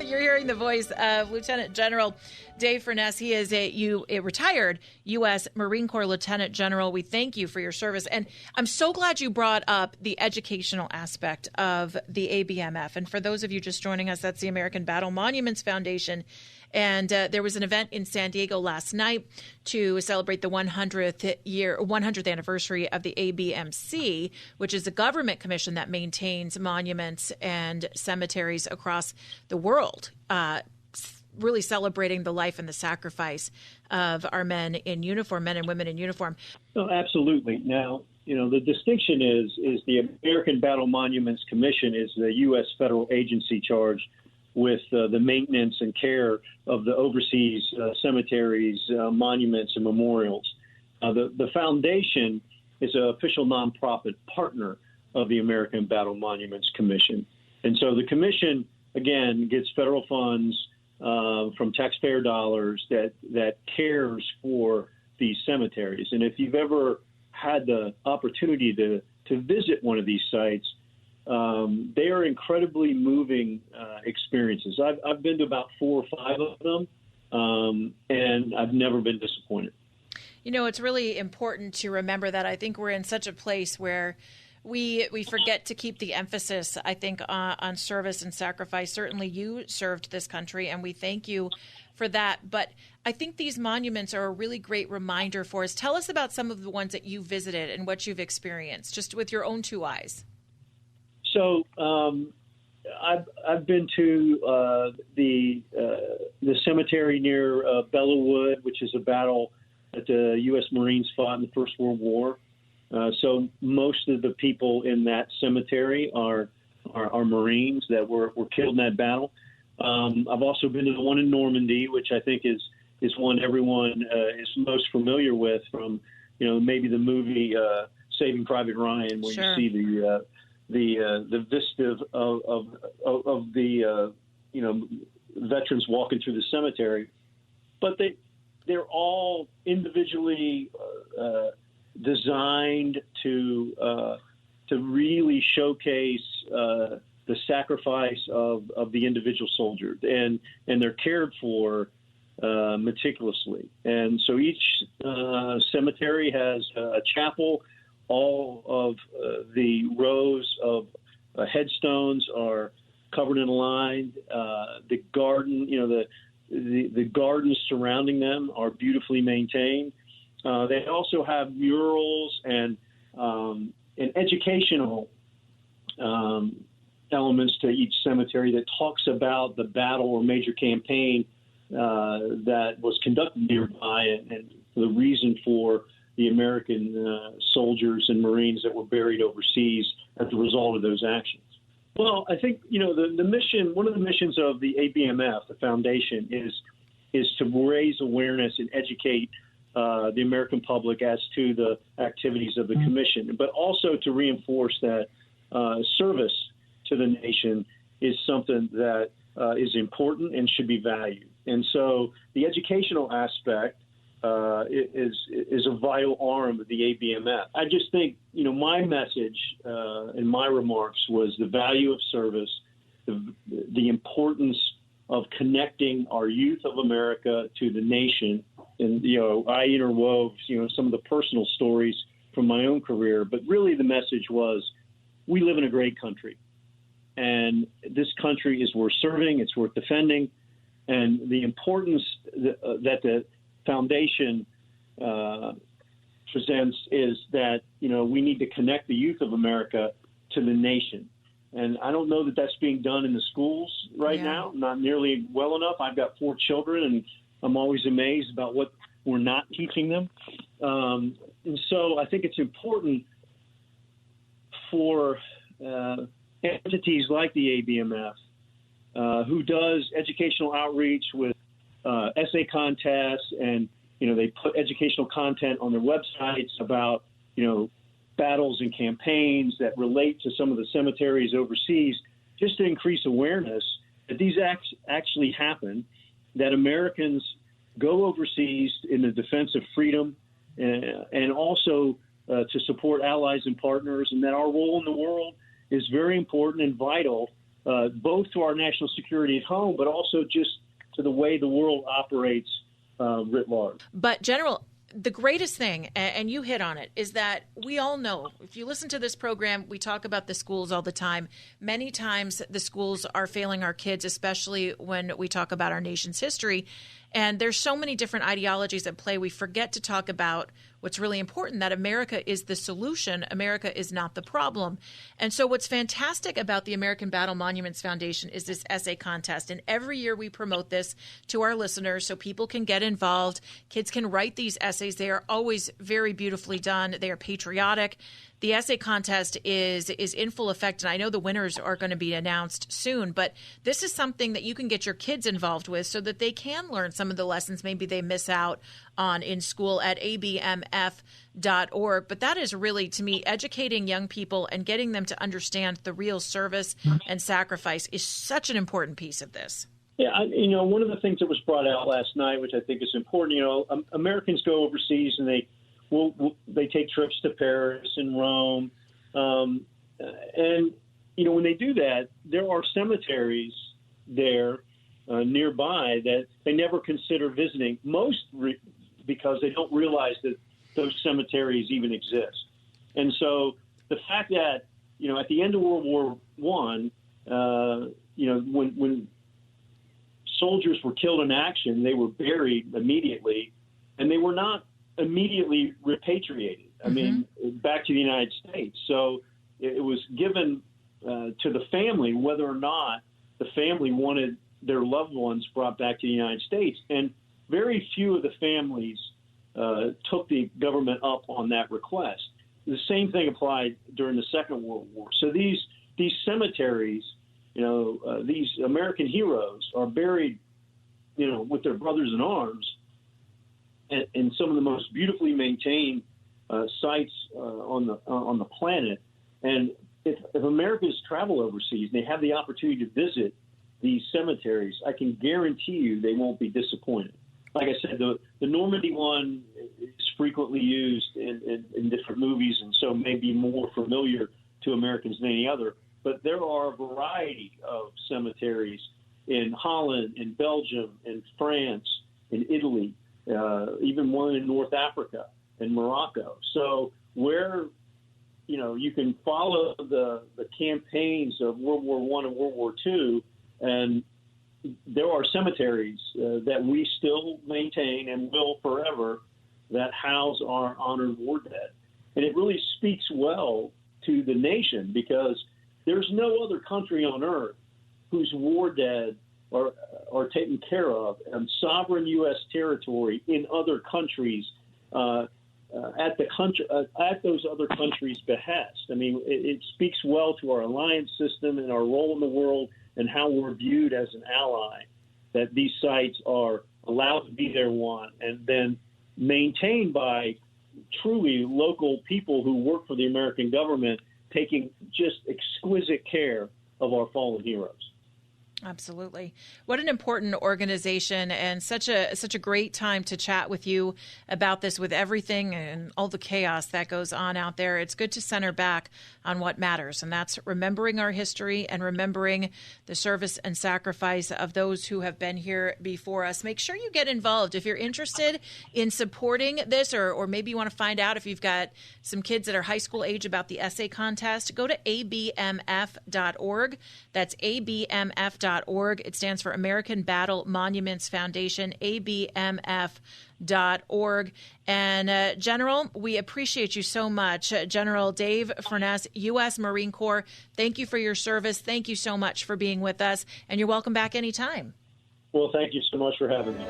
You're hearing the voice of Lieutenant General Dave Furness. He is a retired U.S. Marine Corps Lieutenant General. We thank you for your service. And I'm so glad you brought up the educational aspect of the ABMF. And for those of you just joining us, that's the American Battle Monuments Foundation. And there was an event in San Diego last night to celebrate the 100th anniversary of the ABMC, which is a government commission that maintains monuments and cemeteries across the world, really celebrating the life and the sacrifice of our men in uniform, men and women in uniform. Oh, absolutely. Now, the distinction is the American Battle Monuments Commission is the U.S. federal agency charged with the maintenance and care of the overseas cemeteries, monuments, and memorials. The foundation is an official nonprofit partner of the American Battle Monuments Commission. And so the commission, again, gets federal funds from taxpayer dollars that cares for these cemeteries. And if you've ever had the opportunity to visit one of these sites, they are incredibly moving experiences. I've been to about 4 or 5 of them, and I've never been disappointed. It's really important to remember that. I think we're in such a place where we forget to keep the emphasis, I think, on service and sacrifice. Certainly you served this country, and we thank you for that. But I think these monuments are a really great reminder for us. Tell us about some of the ones that you visited and what you've experienced, just with your own 2 eyes. So I've been to the cemetery near Belleau, which is a battle that the U.S. Marines fought in the First World War. So most of the people in that cemetery are Marines that were killed in that battle. I've also been to the one in Normandy, which I think is one everyone is most familiar with from maybe the movie Saving Private Ryan, where Sure. you see the vista of the veterans walking through the cemetery, but they're all individually designed to really showcase the sacrifice of the individual soldier, and they're cared for meticulously. And so each cemetery has a chapel. All of the rows of headstones are covered and lined. The garden, the gardens surrounding them are beautifully maintained. They also have murals and educational elements to each cemetery that talks about the battle or major campaign that was conducted nearby and the reason for the American soldiers and Marines that were buried overseas as a result of those actions. Well, I think, the mission, one of the missions of the ABMF, the foundation, is to raise awareness and educate the American public as to the activities of the commission, but also to reinforce that service to the nation is something that is important and should be valued. And so the educational aspect is a vital arm of the ABMF. I just think, my message in my remarks was the value of service, the importance of connecting our youth of America to the nation. And, I interwove, some of the personal stories from my own career, but really the message was we live in a great country. And this country is worth serving, it's worth defending, and the importance that the foundation presents is that, we need to connect the youth of America to the nation. And I don't know that that's being done in the schools right now, not nearly well enough. I've got 4 children, and I'm always amazed about what we're not teaching them. And so I think it's important for entities like the ABMF, who does educational outreach with essay contests, and they put educational content on their websites about battles and campaigns that relate to some of the cemeteries overseas, just to increase awareness that these acts actually happen, that Americans go overseas in the defense of freedom and also to support allies and partners, and that our role in the world is very important and vital both to our national security at home, but also just to the way the world operates writ large. But General, the greatest thing, and you hit on it, is that we all know, if you listen to this program, we talk about the schools all the time. Many times the schools are failing our kids, especially when we talk about our nation's history. And there's so many different ideologies at play. We forget to talk about what's really important, that America is the solution. America is not the problem. And so what's fantastic about the American Battle Monuments Foundation is this essay contest. And every year we promote this to our listeners so people can get involved. Kids can write these essays. They are always very beautifully done. They are patriotic. The essay contest is in full effect, and I know the winners are going to be announced soon, but this is something that you can get your kids involved with so that they can learn some of the lessons maybe they miss out on in school at abmf.org. But that is really, to me, educating young people and getting them to understand the real service and sacrifice is such an important piece of this. Yeah, one of the things that was brought out last night, which I think is important, Americans go overseas and they take trips to Paris and Rome. And, when they do that, there are cemeteries there nearby that they never consider visiting, because they don't realize that those cemeteries even exist. And so the fact that, at the end of World War I, when soldiers were killed in action, they were buried immediately, and they were not immediately repatriated, back to the United States. So it was given to the family whether or not the family wanted their loved ones brought back to the United States. And very few of the families took the government up on that request. The same thing applied during the Second World War. So these cemeteries, these American heroes are buried, with their brothers in arms in some of the most beautifully maintained sites on the planet. And if Americans travel overseas and they have the opportunity to visit these cemeteries, I can guarantee you they won't be disappointed. Like I said, the Normandy one is frequently used in different movies, and so may be more familiar to Americans than any other. But there are a variety of cemeteries in Holland, in Belgium, in France, in Italy, even one in North Africa and Morocco. So where, you can follow the campaigns of World War I and World War II, and there are cemeteries that we still maintain and will forever that house our honored war dead. And it really speaks well to the nation, because there's no other country on earth whose war dead are taken care of on sovereign U.S. territory in other countries at those other countries' behest. It speaks well to our alliance system and our role in the world and how we're viewed as an ally, that these sites are allowed to be there, and then maintained by truly local people who work for the American government, taking just exquisite care of our fallen heroes. Absolutely. What an important organization, and such a great time to chat with you about this, with everything and all the chaos that goes on out there. It's good to center back on what matters, and that's remembering our history and remembering the service and sacrifice of those who have been here before us. Make sure you get involved. If you're interested in supporting this, or maybe you want to find out if you've got some kids that are high school age about the essay contest, go to abmf.org. That's abmf.org. It stands for American Battle Monuments Foundation, abmf.org. And General, we appreciate you so much. General Dave Furness, U.S. Marine Corps, thank you for your service. Thank you so much for being with us, and you're welcome back anytime. Well, thank you so much for having me.